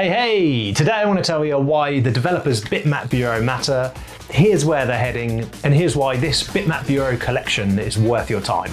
Hey! Today I want to tell you why the developers Bitmap Bureau matter, here's where they're heading, and here's why this Bitmap Bureau collection is worth your time.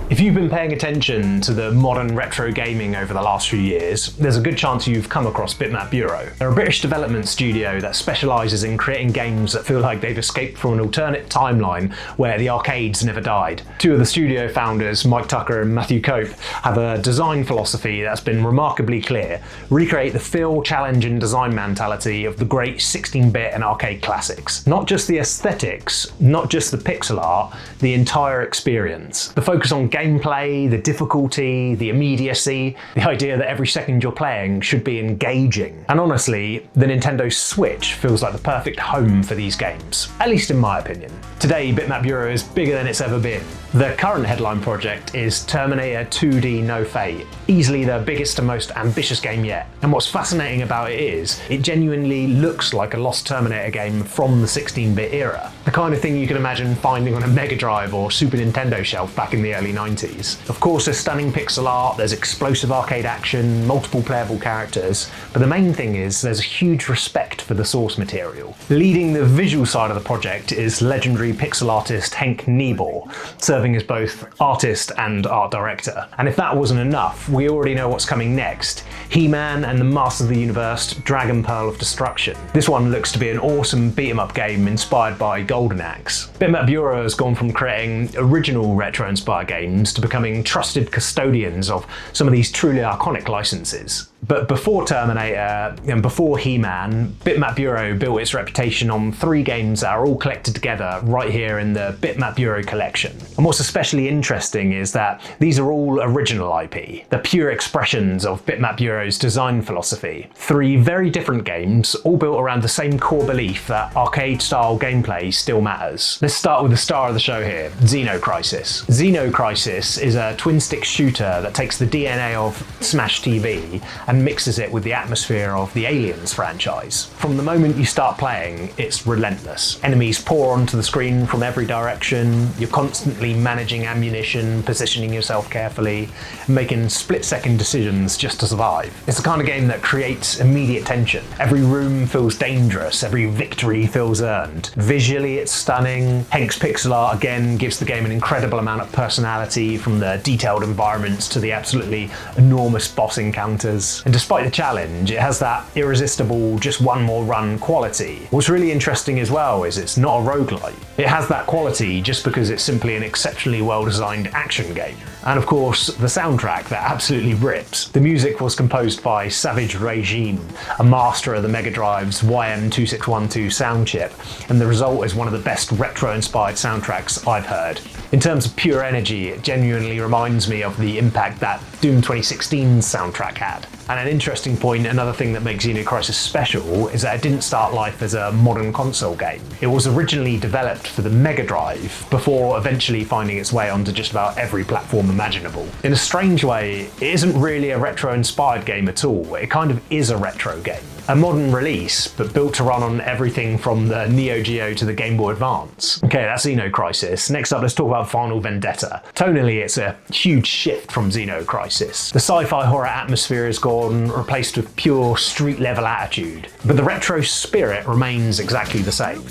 If you've been paying attention to the modern retro gaming over the last few years, there's a good chance you've come across Bitmap Bureau. They're a British development studio that specialises in creating games that feel like they've escaped from an alternate timeline where the arcades never died. Two of the studio founders, Mike Tucker and Matthew Cope, have a design philosophy that's been remarkably clear: recreate the feel, challenge and design mentality of the great 16-bit and arcade classics. Not just the aesthetics, not just the pixel art, the entire experience. The focus on gameplay, the difficulty, the immediacy, the idea that every second you're playing should be engaging. And honestly, the Nintendo Switch feels like the perfect home for these games, at least in my opinion. Today, Bitmap Bureau is bigger than it's ever been. The current headline project is Terminator 2D No Fate, easily the biggest and most ambitious game yet. And what's fascinating about it is, it genuinely looks like a lost Terminator game from the 16-bit era. The kind of thing you can imagine finding on a Mega Drive or Super Nintendo shelf back in the early 90s. Of course, there's stunning pixel art, there's explosive arcade action, multiple playable characters, but the main thing is there's a huge respect for the source material. Leading the visual side of the project is legendary pixel artist Henk Niebel, serving as both artist and art director. And if that wasn't enough, we already know what's coming next: He-Man and the Master of the Universe Dragon Pearl of Destruction. This one looks to be an awesome beat-em-up game inspired by Golden Axe. Bitmap Bureau has gone from creating original retro-inspired games to becoming trusted custodians of some of these truly iconic licenses. But before Terminator and before He-Man, Bitmap Bureau built its reputation on three games that are all collected together right here in the Bitmap Bureau Collection. And what's especially interesting is that these are all original IP, the pure expressions of Bitmap Bureau's design philosophy. Three very different games, all built around the same core belief that arcade-style gameplay still matters. Let's start with the star of the show here, Xenocrisis. Xenocrisis is a twin-stick shooter that takes the DNA of Smash TV and mixes it with the atmosphere of the Aliens franchise. From the moment you start playing, it's relentless. Enemies pour onto the screen from every direction, you're constantly managing ammunition, positioning yourself carefully, and making split-second decisions just to survive. It's the kind of game that creates immediate tension. Every room feels dangerous, every victory feels earned. Visually, it's stunning. Henk's pixel art again gives the game an incredible amount of personality, from the detailed environments to the absolutely enormous boss encounters. And despite the challenge, it has that irresistible just one more run quality. What's really interesting as well is it's not a roguelite. It has that quality just because it's simply an exceptionally well-designed action game. And of course, the soundtrack that absolutely rips. The music was composed by Savage Regime, a master of the Mega Drive's YM2612 sound chip, and the result is one of the best retro-inspired soundtracks I've heard. In terms of pure energy, it genuinely reminds me of the impact that Doom 2016's soundtrack had. And an interesting point, another thing that makes Xenocrisis special, is that it didn't start life as a modern console game. It was originally developed for the Mega Drive, before eventually finding its way onto just about every platform imaginable. In a strange way, it isn't really a retro-inspired game at all, it kind of is a retro game. A modern release, but built to run on everything from the Neo Geo to the Game Boy Advance. Okay, that's Xenocrisis. Next up, let's talk about Final Vendetta. Tonally, it's a huge shift from Xenocrisis. The sci-fi horror atmosphere is gone, replaced with pure street-level attitude. But the retro spirit remains exactly the same.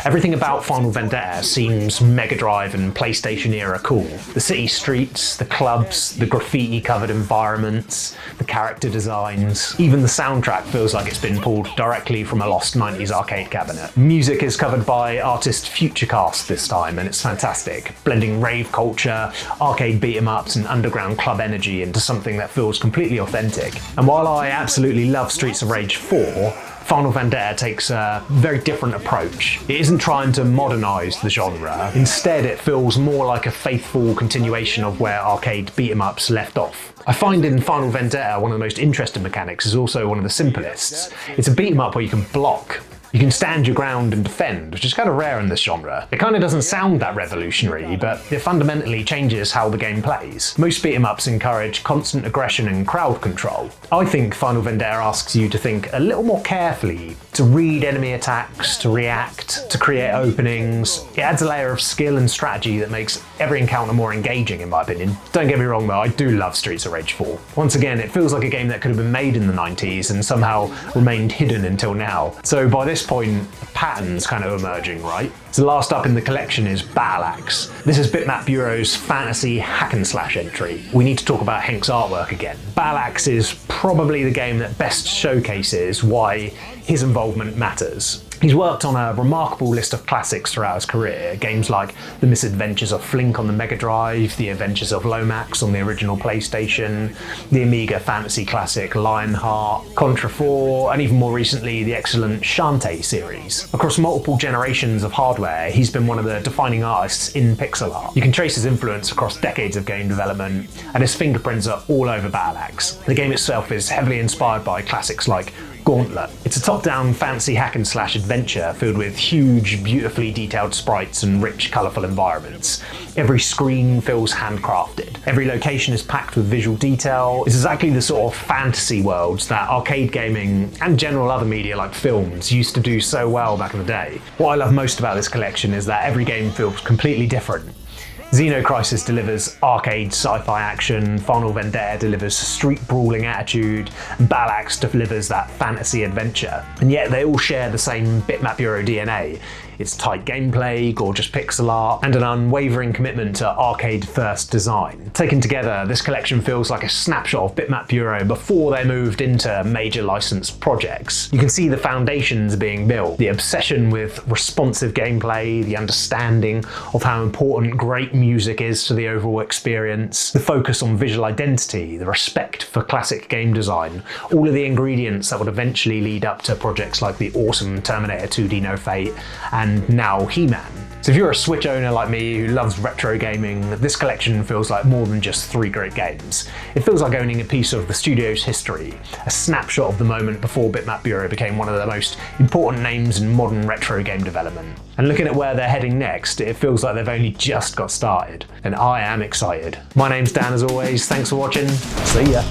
Everything about Final Vendetta seems Mega Drive and PlayStation era cool. The city streets, the clubs, the graffiti-covered environments, the character designs. Even the soundtrack feels like it's been pulled directly from a lost 90s arcade cabinet. Music is covered by artist Futurecast this time, and it's fantastic, blending rave culture, arcade beat-em-ups and underground club energy into something that feels completely authentic. And while I absolutely love Streets of Rage 4, Final Vendetta takes a very different approach. It isn't trying to modernise the genre. Instead, it feels more like a faithful continuation of where arcade beat-em-ups left off. I find in Final Vendetta one of the most interesting mechanics is also one of the simplest. It's a beat-em-up where you can block. You can stand your ground and defend, which is kind of rare in this genre. It kind of doesn't sound that revolutionary, but it fundamentally changes how the game plays. Most beat-em-ups encourage constant aggression and crowd control. I think Final Vendetta asks you to think a little more carefully, to read enemy attacks, to react, to create openings. It adds a layer of skill and strategy that makes every encounter more engaging, in my opinion. Don't get me wrong though, I do love Streets of Rage 4. Once again, it feels like a game that could have been made in the 90s and somehow remained hidden until now. So by this point, a pattern's kind of emerging, right? So last up in the collection is Battle Axe. This is Bitmap Bureau's fantasy hack and slash entry. We need to talk about Henk's artwork again. Battle Axe is probably the game that best showcases why his involvement matters. He's worked on a remarkable list of classics throughout his career, games like The Misadventures of Flink on the Mega Drive, The Adventures of Lomax on the original PlayStation, the Amiga fantasy classic Lionheart, Contra 4, and even more recently the excellent Shantae series. Across multiple generations of hardware, he's been one of the defining artists in pixel art. You can trace his influence across decades of game development, and his fingerprints are all over Battle Axe. The game itself is heavily inspired by classics like Gauntlet. It's a top-down fantasy hack and slash adventure filled with huge, beautifully detailed sprites and rich, colourful environments. Every screen feels handcrafted. Every location is packed with visual detail. It's exactly the sort of fantasy worlds that arcade gaming and general other media like films used to do so well back in the day. What I love most about this collection is that every game feels completely different. Xenocrisis delivers arcade sci-fi action, Final Vendetta delivers street brawling attitude, and Battle Axe delivers that fantasy adventure. And yet they all share the same Bitmap Bureau DNA. It's tight gameplay, gorgeous pixel art, and an unwavering commitment to arcade-first design. Taken together, this collection feels like a snapshot of Bitmap Bureau before they moved into major licensed projects. You can see the foundations being built, the obsession with responsive gameplay, the understanding of how important great music is to the overall experience, the focus on visual identity, the respect for classic game design, all of the ingredients that would eventually lead up to projects like the awesome Terminator 2D No Fate and now He-Man. So if you're a Switch owner like me who loves retro gaming, this collection feels like more than just 3 great games. It feels like owning a piece of the studio's history, a snapshot of the moment before Bitmap Bureau became one of the most important names in modern retro game development. And looking at where they're heading next, it feels like they've only just got started. And I am excited. My name's Dan as always, thanks for watching, see ya.